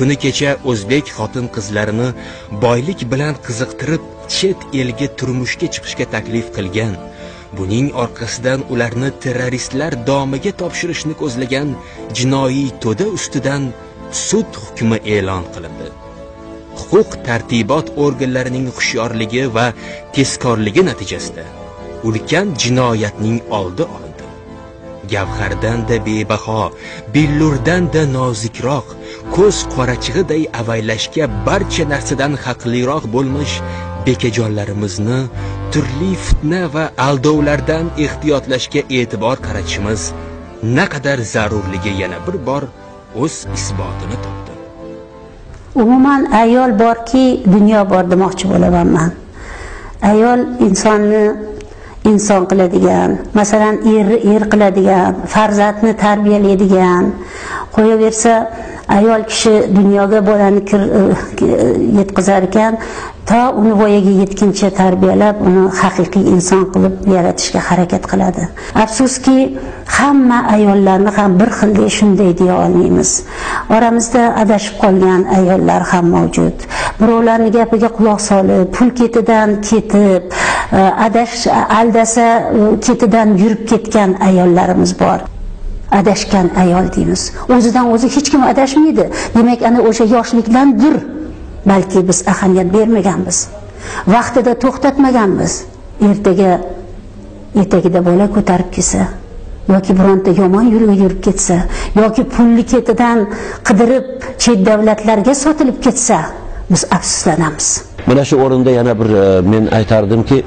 kuni kecha o'zbek xotin-qizlarini boylik bilan qiziqtirib chet elga turmushga chiqishga taklif qilgan, buning orqasidan ularni terroristlar domiga topshirishni ko'zlagan jinoiy to'da ustidan sud hukmi e'lon qilindi. Huquq tartibot organlarining hushyorligi va tezkorligi natijasida ulkan jinoyatning oldi olindi. Gavhardan-da bebaho, billurdan-da nozikroq, ko'z qorachig'iday avaylashga barcha narsadan haqliroq bo'lmish bekajonlarimizni turli fitna va aldovlardan ehtiyotlashga e'tibor qaratishimiz naqadar zarurligi yana bir bor o'z isbotini topdi. Umuman ayol borki, dunyo bor demoqchi bo'laman men. Ayol insonni inson qiladigan, masalan, er qiladigan, farzandni tarbiyalaydigan, qo'yaversa ayol kishi dunyoga bolani yetkazar ekan, to uni voyaga yetguncha tarbiyalab, uni haqiqiy inson qilib yaratishga harakat qiladi. Afsuski, hamma ayollarni ham bir xilda shunday deya olmaymiz. Oramizda adashib qolgan ayollar ham mavjud. Birovlarning gapiga quloq solib, pul ketidan ketib, aldasa ketidan yurib ketgan ayollarimiz bor. Adashgan ayol deymiz. O'zidan o'zi hech kim adashmaydi. Demak, ana o'sha yoshlikdandir balki biz ahamiyat bermaganmiz. Vaqtida to'xtatmaganmiz. Ertaga etagida bola ko'tarib kelsa, yoki bironta yomon yo'lga yurib ketsa, yoki pulni ketidan qidirib chet davlatlarga sotilib ketsa, biz afsuslanamiz. Mana shu o'rinda yana bir men aytardimki,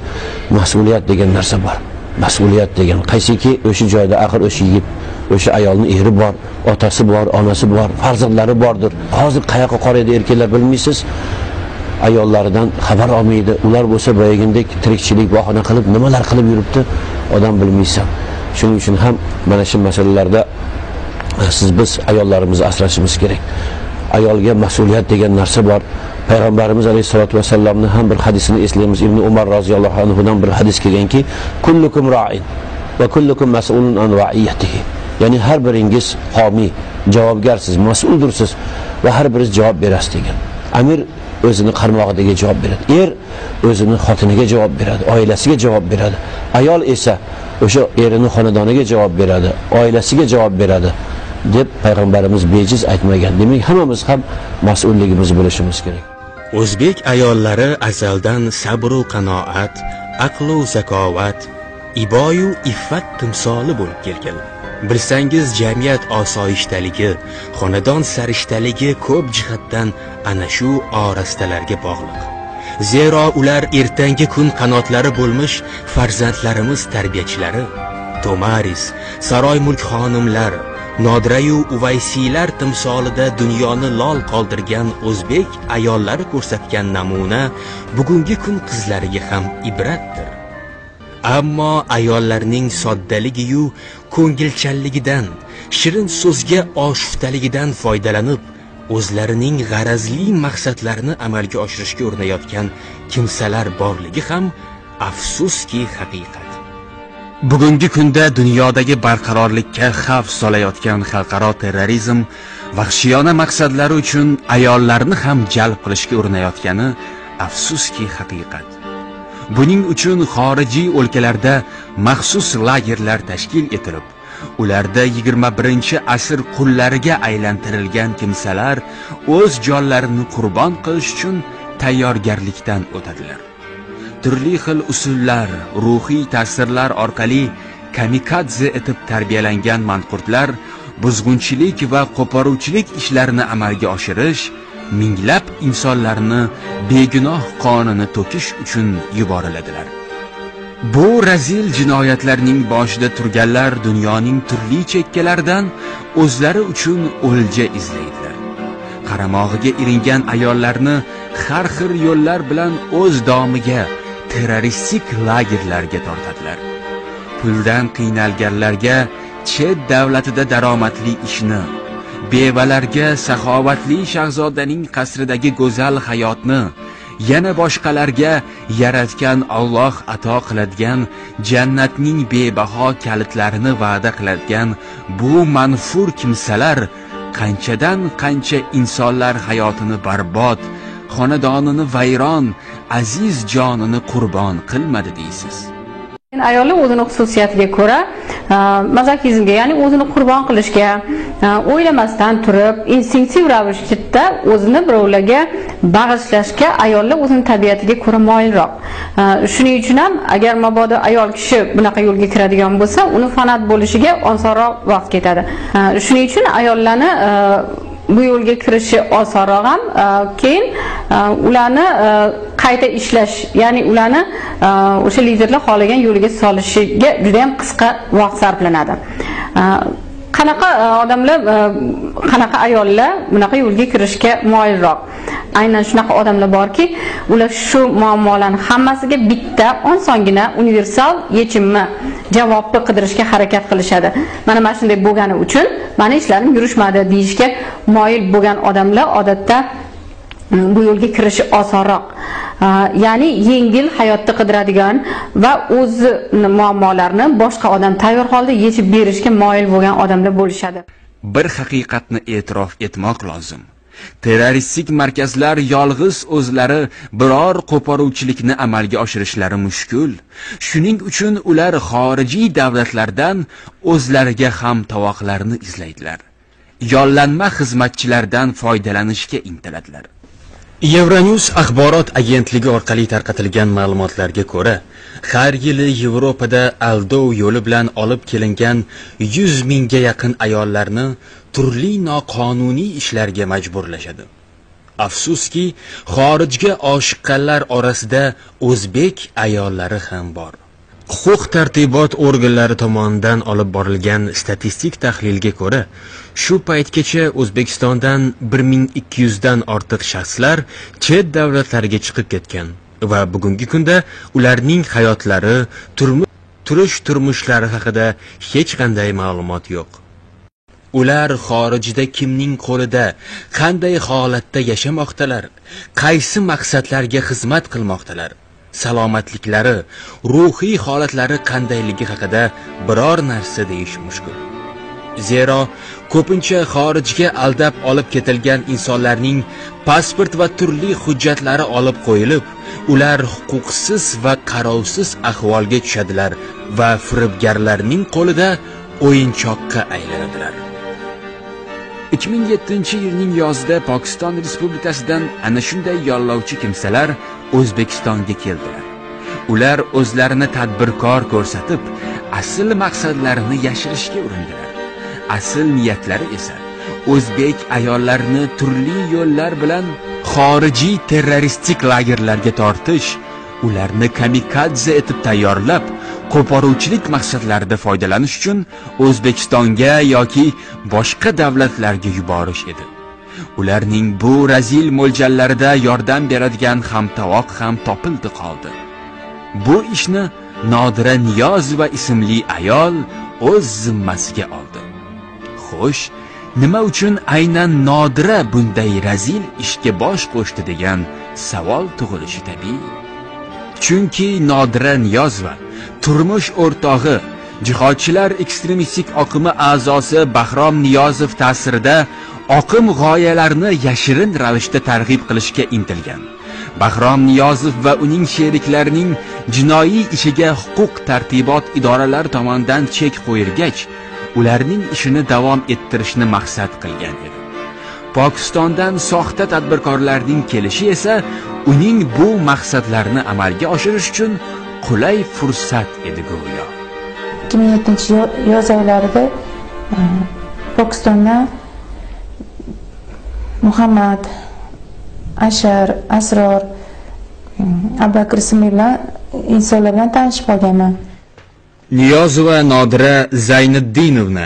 mas'uliyat degan narsa bor. Mas'uliyat degan qaysiki o'sha joyda axir o'sha yigit, o'sha ayolning eri bor, otasi bor, onasi bor, farzandlari bordir. Hozir qayoqqa qaraydi erkaklar bilmaysiz. Ayollaridan xabar olmaydi. Ular bo'lsa boyagindek tirikchilik bahona qilib nimalar qilib yuribdi, odam bilmaysan. Shuning uchun ham mana shu masalalarda biz ayollarimizni asrashimiz kerak. Ayolga mas'uliyat degan narsa bor. Payg'ambarimiz alayhisolatu vasallamning ham bir hadisini eslaymiz. Ibn Umar roziyallohu anhudan bir hadis kelganki, kullukum ra'in va kullukum mas'ulun an ra'iyatihi. Ya'ni har biringiz homiy, javobgarsiz, mas'uldursiz va har biringiz javob berasiz degan. Amir o'zini qarmog'iga javob beradi. Er o'zini xotiniga javob beradi, oilasiga javob beradi. Ayol esa o'sha erining xonadoniga javob beradi, oilasiga javob beradi deb payg'ambarimiz bejiz aytmagan. Demak, hammamiz ham mas'ulligimizni bilishimiz kerak. O'zbek ayollari azaldan sabr-u qanoat, aql va zakovat, iboyu iffat timsoli bo'lib kelgan. Bilsangiz, jamiyat osoyishtaligi, xonadon sarishtaligi ko'p jihatdan ana shu orastalarga bog'liq. Zero ular ertangi kun qanotlari bo'lmish farzandlarimiz tarbiyachilari, Tomaris, saroy mulk xonimlar, Nodirayu Uvaysiylar timsolida dunyoni lol qoldirgan o'zbek ayollari ko'rsatgan namuna bugungi kun qizlariga ham ibratdir. Ammo ayollarning soddaligi-yu ko'ngilchanligidan, shirin so'zga oshiftaligidan foydalanib, o'zlarining g'arazli maqsadlarini amalga oshirishga urinayotgan kimsalar borligi ham afsuski haqiqat. Bugungi kunda dunyodagi barqarorlikka xavf solayotgan xalqaro terrorizm vahshiyona maqsadlari uchun ayollarni ham jalb qilishga urinayotgani afsuski haqiqat. Buning uchun xorijiy o'lkalarda maxsus lagerlar tashkil etilib, ularda 21-asr qullariga aylantirilgan kimsalar o'z jonlarini qurbon qilish uchun tayyorgarlikdan o'tadilar. Turli xil usullar, ruhiy ta'sirlar orqali kamikadze etib tarbiyalangan manqurtlar buzg'unchilik va qo'poruvchilik ishlarini amalga oshirish, minglab insonlarni begunoh qonini to'kish uchun yuboriladilar. Bu razil jinoyatlarning boshida turganlar dunyoning turli chekkalaridan o'zlari uchun o'lja izlaydilar. Qaramog'iga iringan ayollarni har xil yo'llar bilan o'z domiga, terroristik lagerlarga tortadilar. Puldan qiynalganlarga chet davlatida daromadli ishni, bevalarga saxovatli shahzodaning qasridagi go'zal hayotni, yana boshqalarga yaratgan Alloh ato qiladigan jannatning bebaho kalitlarini va'da qiladigan bu manfur kimsalar qanchadan qancha insonlar hayotini barbod, xonadonini vayron, aziz jonini qurbon qilmadi deysiz. Ayollar o'zini xususiyatiga ko'ra mazokizmga, ya'ni o'zini qurbon qilishga o'ylamasdan turib, instinktiv ravishda o'zini birovlarga bag'ishlashga ayollar o'zining tabiatiga ko'ra moyilroq. Shuning uchun ham agar mabodo ayol kishi bunaqa yo'lga kiradigan bo'lsa, uni fanat bo'lishiga osonroq vaqt ketadi. Shuning uchun ayollarni bu yo'lga kirishi osonroq ham, keyin ularni qayta ishlash, ya'ni ularni o'sha liderlar xohlagan yo'liga solishiga juda ham qisqa vaqt sarflanadi. Qanaqa odamlar, qanaqa ayollar bunaqa yo'lga kirishga moyilroq? Aynan shunaqa odamlar borki, ular shu muammolarning hammasiga bitta osongina universal yechimni, javobni qidirishga harakat qilishadi. Mana shunday bo'lgani uchun meni ishlarim yurishmadi deyishga moyil bo'lgan odamlar odatda bu yo'lga kirishi osonroq. Ya'ni yengil hayotni qidiradigan va o'z muammolarini boshqa odam tayyor holda yechib berishga moyil bo'lgan odamlar bo'lishadi. Bir haqiqatni e'tirof etmoq lozim. Terroristik markazlar yolg'iz o'zlari biror qo'poruvchilikni amalga oshirishlari mushkul. Shuning uchun ular xorijiy davlatlardan o'zlariga ham tovoqlarni izlaydilar. Yollanma xizmatchilardan foydalanishga intiladilar. Euronews axborot agentligi orqali tarqatilgan ma'lumotlarga ko'ra, har yili Yevropada aldov yo'li bilan olib kelingan 100 mingga yaqin ayollarni turli noqonuniy ishlarga majburlashadi. Afsuski, xorijga oshiqqanlar orasida o'zbek ayollari ham bor. Huquq-tartibot organlari tomonidan olib borilgan statistik tahlilga ko'ra, shu paytgacha O'zbekistondan 1200 dan ortiq shaxslar chet davlatlarga chiqib ketgan va bugungi kunda ularning hayotlari, turmushlari haqida hech qanday ma'lumot yo'q. Ular xorijda kimning qo'lida, qanday holatda yashamoqdalar, qaysi maqsadlarga xizmat qilmoqdalar, salomatliklari, ruhiy holatlari qandayligi haqida biror narsa deyish mushkul. Zero ko'pincha xorijga aldab olib ketilgan insonlarning pasport va turli hujjatlari olib qo'yilib, ular huquqsiz va qarovsiz ahvolga tushadilar va firibgarlarning qo'lida o'yinchoqqa aylanadilar. 2007-yilning yozida Pokiston Respublikasidan ana shunday yollovchi kimsalar O'zbekistonga keldilar. Ular o'zlarini tadbirkor ko'rsatib, asl maqsadlarini yashirishga urindilar. Asl niyatlari esa o'zbek ayollarini turli yo'llar bilan xorijiy terroristik lagerlarga tortish, ularni kamikadze etib tayyorlab, qo'poruvchilik maqsadlarida foydalanish uchun O'zbekistonga yoki boshqa davlatlarga yuborish edi. Ularning bu razil mo'ljallarida yordam beradigan hamtovoq ham topildi qoldi. Bu ishni Nodira Niyozova ismli ayol o'z zimmasiga oldi. Xo'sh, nima uchun aynan Nodira bunday razil ishga bosh qo'shdi degan savol tug'ilishi tabiiy. Chunki Nodira Niyozova turmush o'rtog'i, jihodchilar ekstremistik oqimi a'zosi Bahrom Niyozov ta'sirida oqim g'oyalarini yashirin ravishda targ'ib qilishga intilgan. Bahrom Niyozov va uning sheriklarining jinoiy ishiga huquq-tartibot idoralari tomonidan chek qo'yilgach, ularning ishini davom ettirishni maqsad qilgan edi. Pokistondan soxta tadbirkorlarning kelishi esa uning bu maqsadlarini amalga oshirish uchun qulay fursat edi go'yo. 2007 yoz oylarida Pokistonda Muhammad, Ashar, Asror, Abubakr ismli insonlar bilan tanishib qolganman. Niyozova Nodira Zayniddinovna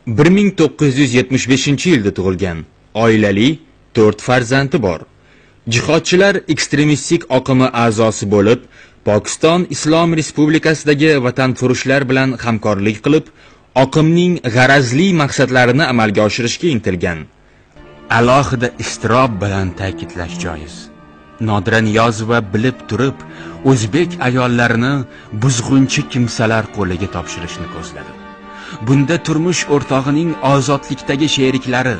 1975-yilda tug'ilgan. Oilali, 4 farzandi bor. Jihodchilar ekstremistik oqimi a'zosi bo'lib, Pokiston Islom Respublikasidagi vatanfurushlar bilan hamkorlik qilib, oqimning g'arazli maqsadlarini amalga oshirishga intilgan. Alohida istirob bilan ta'kidlash joiz. Nodira Niyozova bilib turib, o'zbek ayollarini buzg'unchi kimsalar qo'liga topshirishni ko'zladi. Bunda turmush o'rtog'ining ozodlikdagi sheriklari,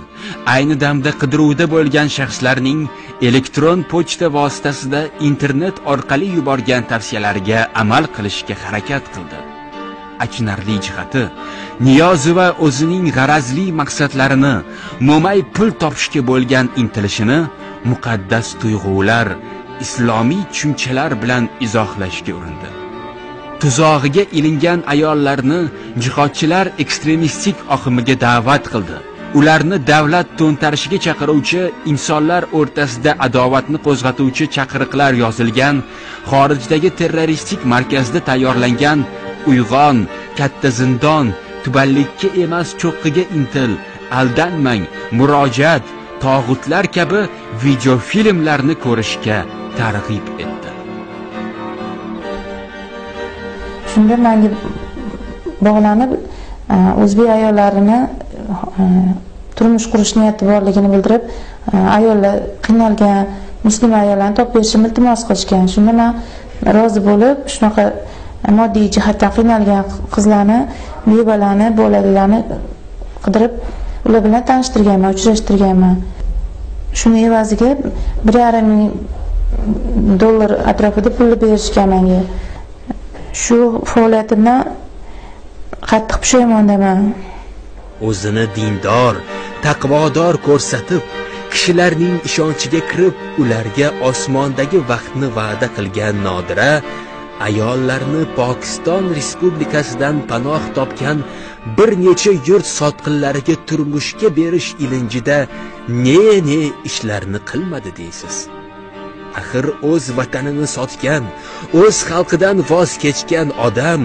ayni damda qidiruvda bo'lgan shaxslarning elektron pochta vositasida internet orqali yuborgan tavsiyalariga amal qilishga harakat qildi. Achinarli jihati, Niyozova o'zining g'arazli maqsadlarini, mo'may pul topishga bo'lgan intilishini muqaddas tuyg'ular, islomiy tushunchalar bilan izohlashga urindi. Tuzog'iga ilingan ayollarni jihodchilar ekstremistik oqimiga da'vat qildi. Ularni davlat to'ntarishiga chaqiruvchi, insonlar o'rtasida adovatni qo'zg'atuvchi chaqiriqlar yozilgan, xorijdagi terroristik markazda tayyorlangan Uyg'on, katta zindon, tubanlikka emas cho'qqiga intil, aldanmang, murojaat, tog'utlar kabi videofilmlarni ko'rishga targ'ib etdi. Shunda menga bog'lanib, o'zbek ayollarini turmush qurish niyati borligini bildirib, ayollar qiynalgan musulmon ayollarni topib berishimni iltimos qilishgan. Shunda men rozi bo'lib, shunaqa moddiy jihatdan qiynalgan qizlarni, bevalarni, bolalarni qidirib, ular bilan tanishtirganman, uchrashtirganman. Shuni evaziga $1,500 atrofida pul berishgan menga. Shu faoliyatimdan qattiq pushaymondaman. O'zini dindor, taqvodor ko'rsatib, kishilarning ishonchiga kirib, ularga osmondagi vaqtni va'da qilgan Nodira ayollarni Pokiston Respublikasidan panoh topgan bir necha yurt sotqinlariga turmushga berish ilinjida ne ishlarni qilmadi deysiz. Axir o'z vatanini sotgan, o'z xalqidan voz kechgan odam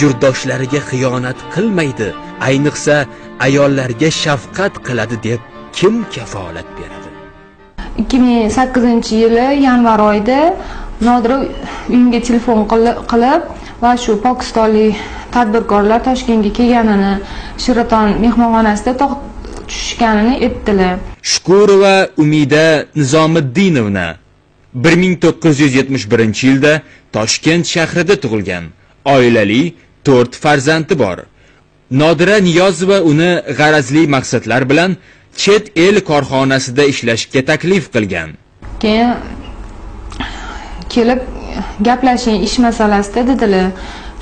yurtdoshlariga xiyonat qilmaydi, ayniqsa ayollarga shafqat qiladi deb kim kafolat beradi? 2008-yili yanvar oyida Nodira uyimga telefon qilib va shu pokistonlik tadbirkorlar Toshkentga kelganini, Sheraton mehmonxonasida tushishganini aytdilar. Shukurova Umida Nizomiddinovna 1971-yilda Toshkent shahrida tug'ilgan. Oilali, 4 farzandi bor. Nodira Niyozova uni g'arazli maqsadlar bilan chet el korxonasida ishlashga taklif qilgan. Keyin kelib gaplashing ish masalasida dedilar.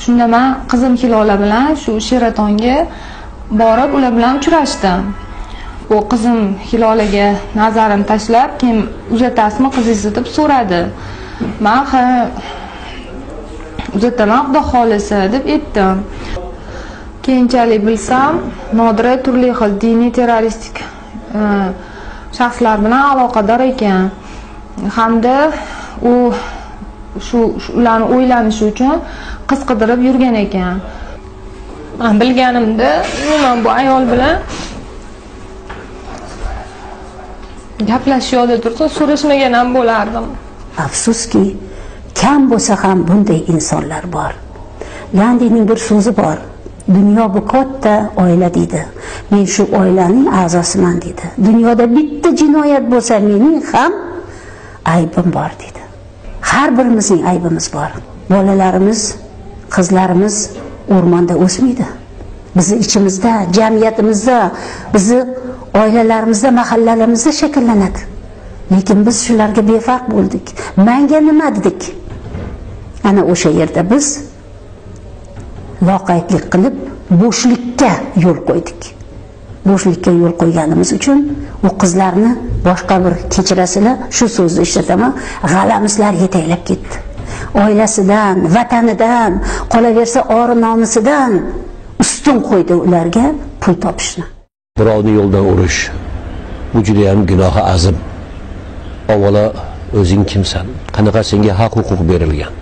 Shunda men qizim Hilola bilan shu Sheratonga borib ular bilan uchrashdim. Bu qizim Hilolaga nazarim tashlab, keyin uzatasizmi qizingizni deb so'radi. Men ha uzataman, xudo xolisa deb aytdim. Keyinchalik bilsam, Nodira turli xil diniy terroristik shaxslar bilan aloqador ekan. Hamda u ularni o'ylanishi uchun qiz qidirib yurgan ekan. Men bilganimda, umuman bu ayol bilan gaplashishda tursa, so'rashmagan ham bo'lardim. Afsuski, kam bo'lsa ham bunday insonlar bor. Gandining bir so'zi bor. Dunyo bu katta oila deydi. Men shu oilaning a'zosiman deydi. Dunyoda bitta jinoyat bo'lsa, mening ham aybim bor deydi. Har birimizning aybimiz bor. Bolalarimiz, qizlarimiz o'rmonda o'smaydi. Bizi ichimizda, jamiyatimizda, bizi oilalarimizda, mahallalarimizda shakllanadi. Lekin biz shularga befarq bo'ldik. Menga nima dedik? Ana o'sha yerda biz loqaydlik qilib bo'shlikka yo'l qo'ydik. Bo'shlikka yo'l qo'yganimiz uchun u qizlarni boshqa bir kechirasizlar, shu so'zni ishlataman, g'alamislar yetaklab ketdi. Oilasidan, vatanidan, qolaversa or-nomusidan ustun qo'ydi ularga pul topishni. Birovni yo'ldan urish bu juda ham gunohi azim. Avvalo o'zing kimsan? Qanaqa senga haq huquq berilgan?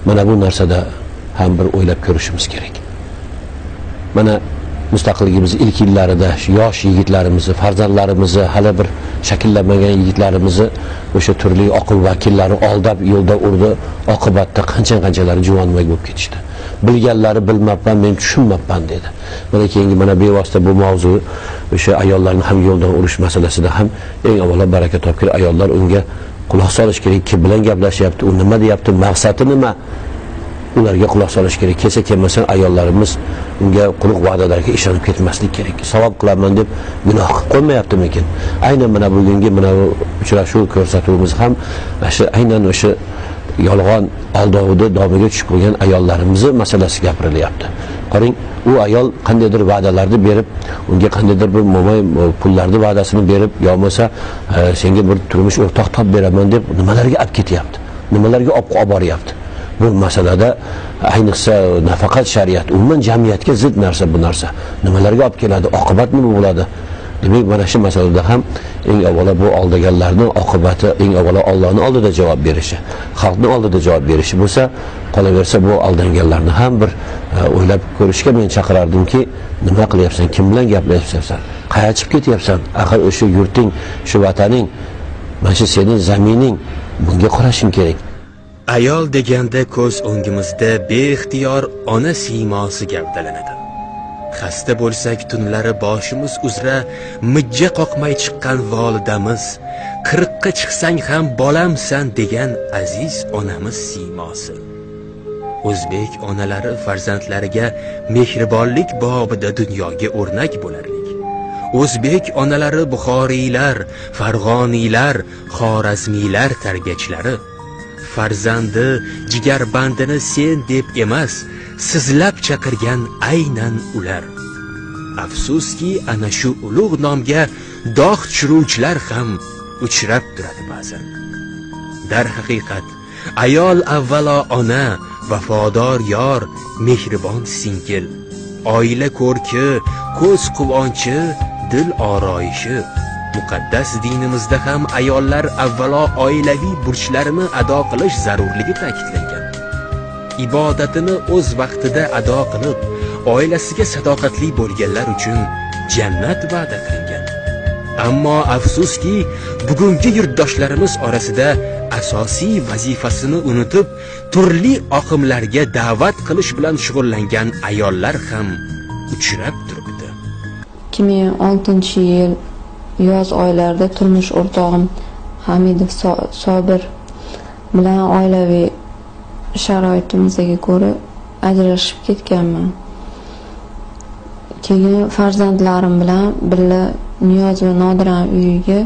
Mana bu narsada ham bir o'ylab ko'rishimiz kerak. Mana mustaqilligimiz ilk yillarida yosh yigitlarimizni, farzandlarimizni, hali bir shakllanmagan yigitlarimizni o'sha turli oqim vakillari aldab yo'lda urdi, oqibatda qancha-qanchalari juvonmoy bo'lib ketishdi. Bilganlari bilmabman, men tushunmabman dedi. Mana keyingi mana bevosita bu mavzu o'sha ayollarni ham yo'ldan urish masalasida ham eng avvalo baraka topgan ayollar unga quloq solish kerak. Kim bilan gaplashyapti, u nima deyapti, maqsadi nima? Ularga quloq solish kerak. Kelsa kelmasan ayollarimiz unga quruq va'dalarga ishonib ketmaslik kerak. Savob qilaman deb gunoh qilib qo'ymayaptimikin? Aynan mana bugungi mana bu uchrashuv ko'rsatuvimiz ham aynan o'sha yolg'on aldovda domiga tushib qo'ygan ayollarimizni masalasi gapirilyapti. Qarang, u ayol qandaydir va'dalarni berib, unga qandaydir bir mo'may pullarni va'dasini berib, yo bo'lmasa senga bir turmush o'rtoq top beraman deb nimalarga olib ketyapti? Nimalarga olib boryapti? Bu masalada ayniqsa nafaqat shariat, umuman jamiyatga zid narsa bu narsa. Nimalarga olib keladi? Oqibat nima bo'ladi? Demak, mana shu masalada ham eng avvalo bu oldaganlarning oqibati eng avvalo Allohning oldida javob berishi, xalqning oldida javob berishi bo'lsa, qolaversa bu aldanganlarni ham bir o'ylab ko'rishga men chaqirardimki, nima qilyapsan, kim bilan gaplashyapsan, qayerga chiqib ketyapsan? Axir o'sha yurting, shu vataning, mana shu sening zamining, bunga qarashing kerak. Ayol deganda ko'z o'ngimizda beixtiyor ona siymosi gavdalanadi. Xasta bo'lsak tunlari boshimiz uzra mijja qoqmay chiqqan volidamiz, 40 ga chiqsang ham bolamsan degan aziz onamiz siymosi. O'zbek onalari farzandlariga mehribonlik bobida dunyoga o'rnak bo'larlik. O'zbek onalari buxoriylar, farg'oniylar, xorazmiylar tarbiyachilari. Farzandi jigarbandini sen deb emas, sizlab chaqirgan aynan ular. Afsuski ana shu ulug' nomga dog' tushiruvchilar ham uchrab turadi ba'zan. Dar haqiqat, ayol avvalo ona, vafodor yor, mehribon singil, oila ko'rki, ko'z quvonchi, dil oroyishi. Muqaddas dinimizda ham ayollar avvalo oilaviy burchlarini ado qilish zarurligi ta'kidlangan. Ibodatini o'z vaqtida ado qilib, oilasiga sadoqatli bo'lganlar uchun jannat va'da qilingan. Ammo afsuski, bugungi yurtdoshlarimiz orasida asosiy vazifasini unutib, turli oqimlarga da'vat qilish bilan shug'ullangan ayollar ham uchrab turibdi. 2006-yil yoz oylarida turmush o'rtog'im Hamidov Sobir bilan oilaviy sharoitimizga ko'ra ajrashib ketganman. Keyin farzandlarim bilan birga Niyoz va Nodiram uyiga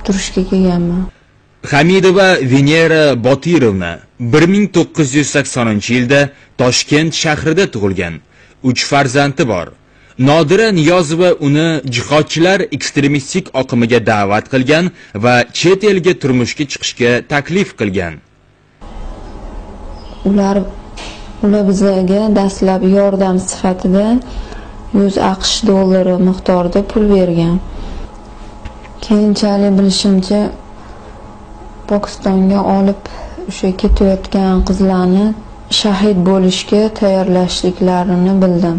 turishga kelganman. Hamidova Venera Botirovna 1980-yilda Toshkent shahrida tug'ilgan. 3 farzandi bor. Nodira Niyozova uni jihodchilar ekstremistik oqimiga da'vat qilgan va chet elga turmushga chiqishga taklif qilgan. Ular bizga dastlab yordam sifatida 100 AQSh dollari miqdorida pul bergan. Keyinchalik bilishimcha Pokistonga olib o'sha ketayotgan qizlarni shahid bo'lishga tayyorlashliklarini bildim.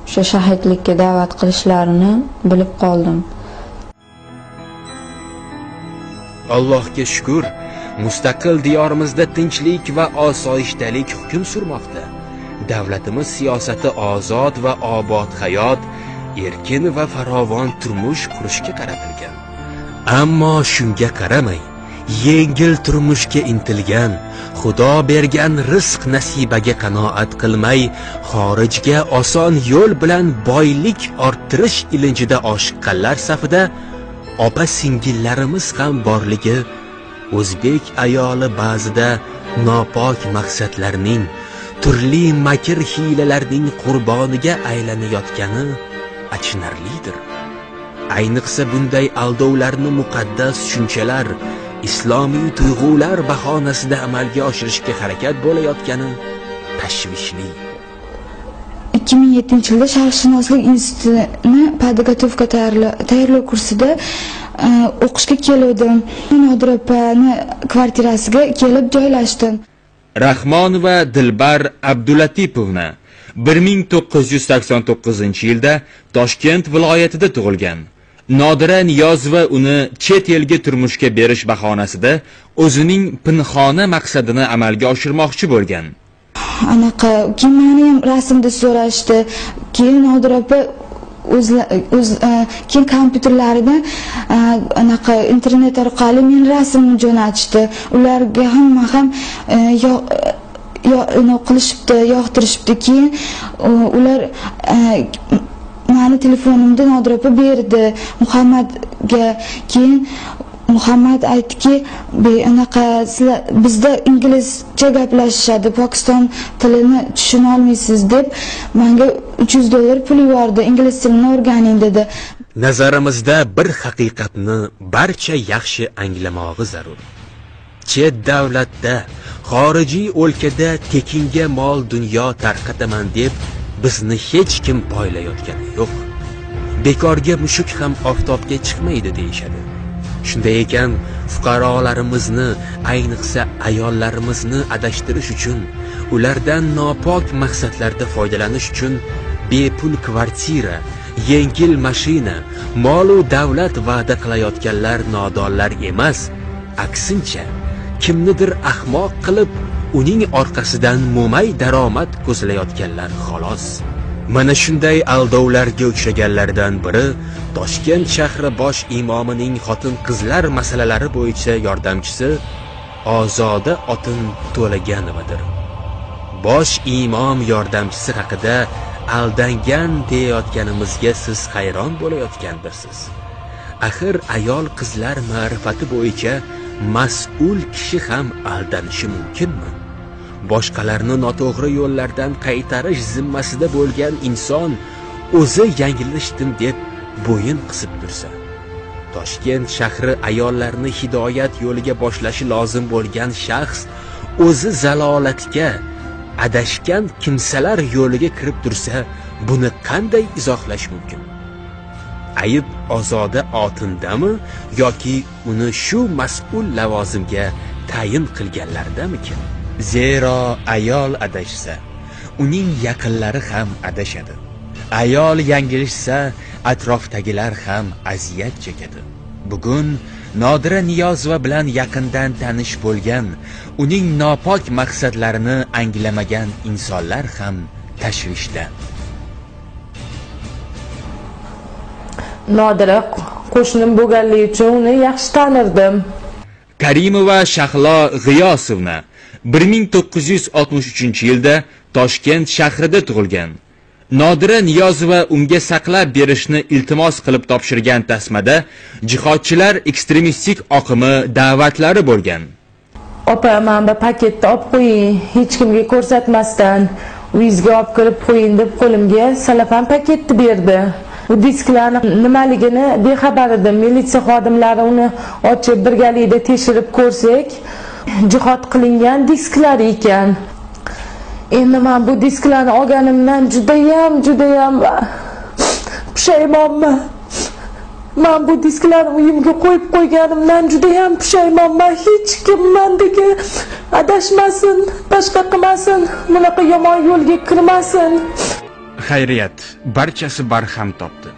O'sha shahidlikka da'vat qilishlarini bilib qoldim. Allohga shukr, mustaqil diyorimizda tinchlik va osoyishtalik hukm surmoqda. Davlatimiz siyosati ozod va obod hayot, erkin va farovon turmush qurishga qaratilgan. Ammo shunga qaramay, yengil turmushga intilgan, Xudo bergan rizq nasibaga qanoat qilmay, xorijga oson yo'l bilan boylik orttirish ilinjida oshiqqanlar safida opa-singillarimiz ham borligi o'zbek ayoli ba'zida nopok maqsadlarning, turli makr hiylalarning qurboniga aylanayotgani achinarlidir. Ayniqsa bunday aldovlarni muqaddas tushunchalar, islomiy tuyg'ular bahonasida amalga oshirishga harakat bo'layotgani tashvishli. 2007-yilda Sharqshunoslik institutini podgotovka tayyorlov kursida o'qishga keldim. Nodira opani kvartirasiga kelib joylashdim. Rahmonova Dilbar Abdulatipovna 1989-yilda Toshkent viloyatida tug'ilgan. Nodira Niyozova uni chet elga turmushga berish bahonasida o'zining pinhona maqsadini amalga oshirmoqchi bo'lgan. Anaqa kimani ham rasmda so'rashdi. Keyin Nodira opa keyin kompyuterlarida anaqa internet orqali men rasmni jo'natishdi. Ularga ham qilishibdi, yoqtirishibdi. Keyin ular meni telefonimni Nodir opa berdi Muhammadga. Keyin Muhammad aytdiki, "Anaqa bizda inglizcha gaplashishadi, Pokiston tilini tushuna olmaysiz" deb menga $300 pul yubordi. Ingliz tilini o'rganing dedi. Nazarimizda bir haqiqatni barcha yaxshi anglamog'i zarur. Chet davlatda, xorijiy o'lkada tekinga mol dunyo tarqataman deb bizni hech kim poylayotgani yo'q. Bekorga mushuk ham oftobga chiqmaydi deyishadi. Shunday ekan, fuqarolarimizni, ayniqsa ayollarimizni adashtirish uchun, ulardan nopok maqsadlarda foydalanish uchun bepul kvartira, yengil mashina, mol-u davlat va'da qilayotganlar nodonlar emas, aksincha kimnidir ahmoq qilib, uning orqasidan mo'may daromad ko'zlayotganlar xolos. Mana shunday aldovlarga uchraganlardan biri Toshkent shahri bosh imomining xotin-qizlar masalalari bo'yicha yordamchisi Ozoda Otin To'laganovadir. Bosh imom yordamchisi haqida aldangan deyotganimizga siz hayron bo'layotgandirsiz. Axir ayol qizlar ma'rifati bo'yicha mas'ul kishi ham aldanishi mumkinmi? Boshqalarni noto'g'ri yo'llardan qaytarish zimmasida bo'lgan inson o'zi yanglishdim deb bo'yin qisib tursa, Toshkent shahri ayollarni hidoyat yo'liga boshlashi lozim bo'lgan shaxs o'zi zalolatga, adashgan kimsalar yo'liga kirib tursa, buni qanday izohlash mumkin? Ayib Ozoda Otindami yoki uni shu mas'ul lavozimga tayin qilganlardamikin? Zero ayol adashsa, uning yaqinlari ham adashadi. Ayol yanglishsa, atrofdagilar ham aziyat chekadi. Bugun Nodira Niyozova bilan yaqindan tanish bo'lgan, uning nopok maqsadlarini anglamagan insonlar ham tashvishda. Nodira qo'shnim bo'lganligi uchun uni yaxshi tanirdim. Karimova Shahlo G'iyosovna 1963-yilda Toshkent shahrida tug'ilgan. Nodira Niyozova unga saqlab berishni iltimos qilib topshirgan tasmada jihodchilar ekstremistik oqimi da'vatlari bo'lgan. Opa, mana bu paketni olib qo'ying, hech kimga ko'rsatmasdan uyingizga olib kirib qo'ying deb qo'limga salafan paketni berdi. Bu disklarni nimaligini bexabar edim. Militsiya xodimlari uni ochib birgalikda tekshirib ko'rsak, jihod qilingan disklar ekan. Endi men bu disklarni olganimdan judayam pushaymonman. Men bu disklarni uyimga qo'yib qo'yganimdan judayam pushaymonman. Hech kim mendagi adashmasin, boshqa qilmasin, bunaqa yomon yo'lga kirmasin. Xayriyat, barchasi barham topdi.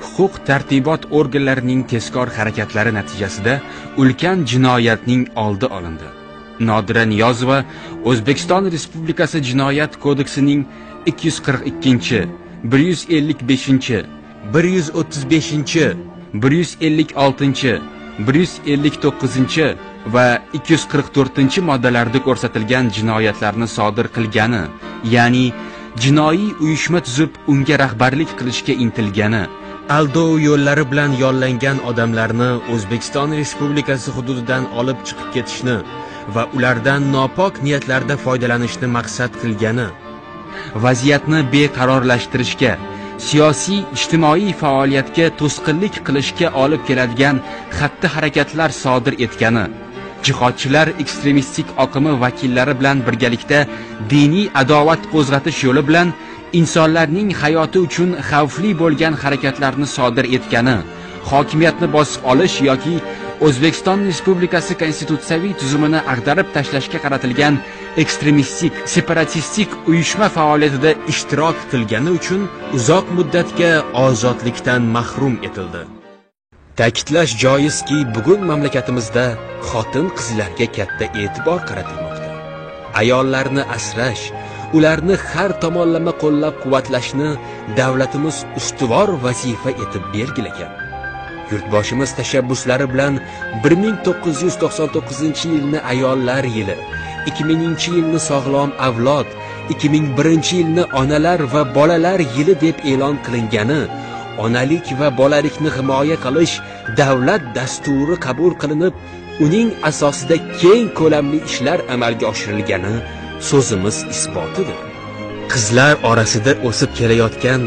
Huquq tartibot organlarining tezkor harakatlari natijasida ulkan jinoyatning oldi olindi. Nodira Niyozova O'zbekiston Respublikasi Jinoyat kodeksining 242, 155, 135, 156, 159 va 244-moddalarda ko'rsatilgan jinoyatlarni sodir qilgani, ya'ni jinoiy uyushma tuzib unga rahbarlik qilishga intilgani, aldov yo'llari bilan yollangan odamlarni O'zbekiston Respublikasi hududidan olib chiqib ketishni va ulardan nopok niyatlarda foydalanishni maqsad qilgani, vaziyatni beqarorlashtirishga, siyosiy ijtimoiy faoliyatga to'sqinlik qilishga olib keladigan xatti-harakatlar sodir etgani, jihodchilar ekstremistik oqimi vakillari bilan birgalikda diniy adovat qo'zg'atish yo'li bilan insonlarning hayoti uchun xavfli bo'lgan harakatlarni sodir etgani, hokimiyatni bosib olish yoki O'zbekiston Respublikasi konstitutsiyaviy tuzumini ag'darib tashlashga qaratilgan ekstremistik, separatistik uyushma faoliyatida ishtirok qilgani uchun uzoq muddatga ozodlikdan mahrum etildi. Ta'kidlash joizki, bugun mamlakatimizda xotin-qizlarga katta e'tibor qaratilmoqda. Ayollarni asrash, ularni har tomonlama qo'llab-quvvatlashni davlatimiz ustuvor vazifa etib belgilagan. Yurtboshimiz tashabbuslari bilan 1999-yilni ayollar yili, 2000-yilni sog'lom avlod, 2001-yilni onalar va bolalar yili deb e'lon qilingani, onalik va bolalikni himoya qilish davlat dasturi qabul qilinib, uning asosida keng ko'lamli ishlar amalga oshirilgani so'zimiz isbotidir. Qizlar orasida o'sib kelayotgan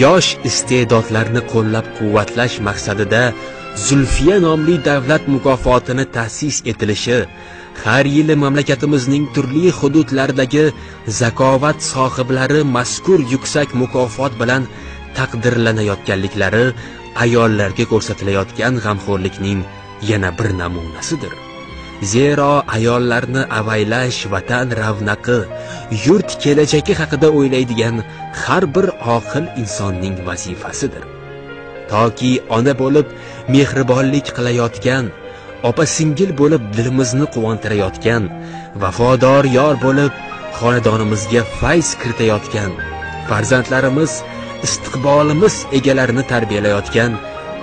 yosh iste'dodlarni qo'llab-quvvatlash maqsadida Zulfiya nomli davlat mukofotini ta'sis etilishi, har yili mamlakatimizning turli hududlaridagi zakovat sohiblari mazkur yuksak mukofot bilan taqdirlanayotganliklari ayollarga ko'rsatilayotgan g'amxo'rlikning yana bir namunasidir. Zero ayollarni avaylash vatan ravnaqi, yurt kelajagi haqida o'ylaydigan har bir oqil insonning vazifasidir. Toki ona bo'lib mehribonlik qilayotgan, opa-singil bo'lib dilimizni quvontirayotgan, vafodor yor bo'lib xonadonimizga fayz kiritayotgan, farzandlarimiz istiqbolimiz egalarini tarbiyalayotgan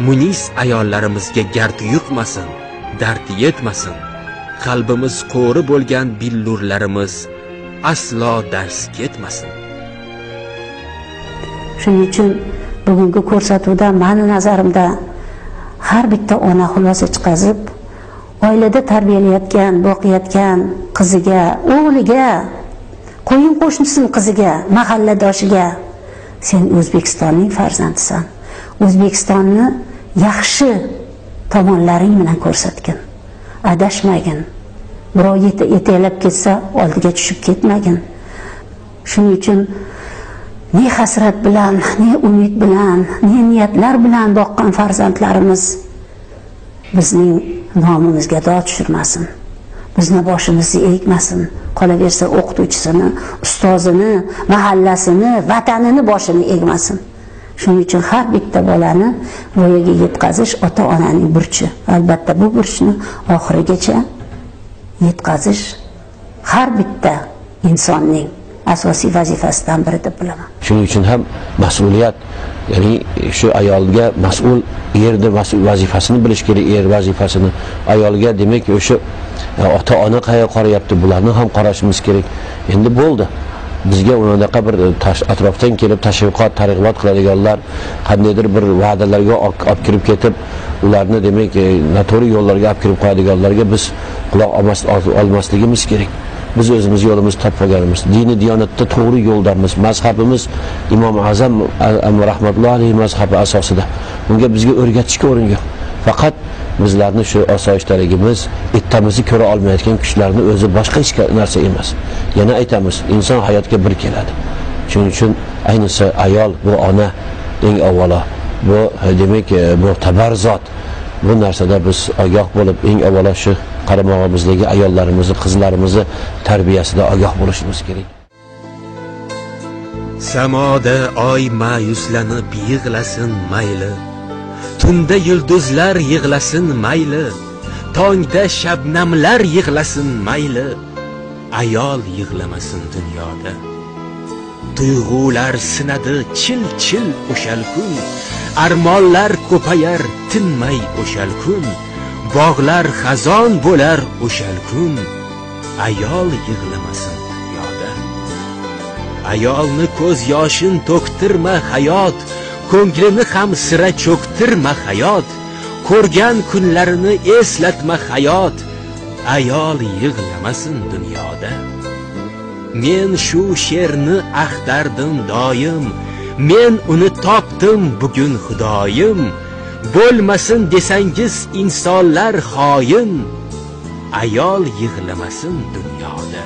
munis ayollarimizga gard yuqmasin, dard yetmasin. Qalbimiz qo'ri bo'lgan billurlarimiz aslo dars ketmasin. Shuning uchun bugungi ko'rsatuvda meni nazarimda har bitta ona xulosa chiqazib, oilada tarbiyalayotgan, boqayotgan qiziga, o'g'liga, qo'yin qo'shnisining qiziga, mahalladoshiga sen O'zbekistonning farzandisan. O'zbekistonni yaxshi tomonlaring bilan ko'rsatgin. Adashmagin. Birov yetaklab ketsa, oldiga tushib ketmagin. Shuning uchun ne hasrat bilan, ne umid bilan, ne niyatlar bilan boqqan farzandlarimiz bizning nomimizga dod tushirmasin. Bizni boshimizni egmasin. Qolaversa o'qituvchisini, ustozini, mahallasini, vatanini boshini egmasin. Shuning uchun har bitta bolani voyaga yetkazish ota-onaning burchi. Albatta bu burchni oxirigacha yetkazish har bitta insonning asosiy vazifasidan biri deb bilaman. Shuning uchun ham mas'uliyat, ya'ni shu ayolga mas'ul erda mas'ul vazifasini bilish kerak, er vazifasini. Ayolga demak o'sha ota-ona qayerga qarayapti, bularni ham qarashimiz kerak. Endi bo'ldi. Bizga unaqa bir atrofdan kelib tashviqot, targ'ibot qiladiganlar, qandaydir bir va'dalarga olib kirib ketib, ularni demak noto'g'ri yo'llarga olib kirib qo'yadiganlarga biz quloq olmasligimiz kerak. Biz o'zimiz yo'limizni topib olganimiz, dini diyonatda to'g'ri yo'ldamiz. Mazhabimiz Imom Azam rahmatullohi alayhi mazhabi asosida. Bunga bizga o'rgatishga o'rin yo'q. Faqat bizlarni shu osoyishtaligimiz, ittamizni ko'ra olmayotgan kuchlarni o'zi boshqa hech narsa emas. Yana aytamiz, inson hayotga bir keladi. Shuning uchun ayniqsa ayol, bu ona eng avvalo, bu demak bu tabar zot. Bu narsada biz ogoh bo'lib, eng avvalo shu qaramog'imizdagi ayollarimizni, qizlarimizni tarbiyasida ogoh bo'lishimiz kerak. Samoda oy ma'yuslanib yig'lasin mayli, tunda yulduzlar yig'lasin mayli, tongda shabnamlar yig'lasin mayli, ayol yig'lamasin dunyoda. Tuyg'ular sinadi chil-chil o'shal kun, armonlar ko'payar tinmay o'shal kun, bog'lar xazon bo'lar o'shal kun, ayol yig'lamasin dunyoda. Ayolni ko'z yoshin to'ktirma hayot, ko'nglini ham sira cho'ktirma hayot, ko'rgan kunlarini eslatma hayot, ayol yig'lamasin dunyoda. Men shu she'rni axtardim doim, men uni topdim bugun xudoyim. Bo'lmasin desangiz insonlar xoin, ayol yig'lamasin dunyoda.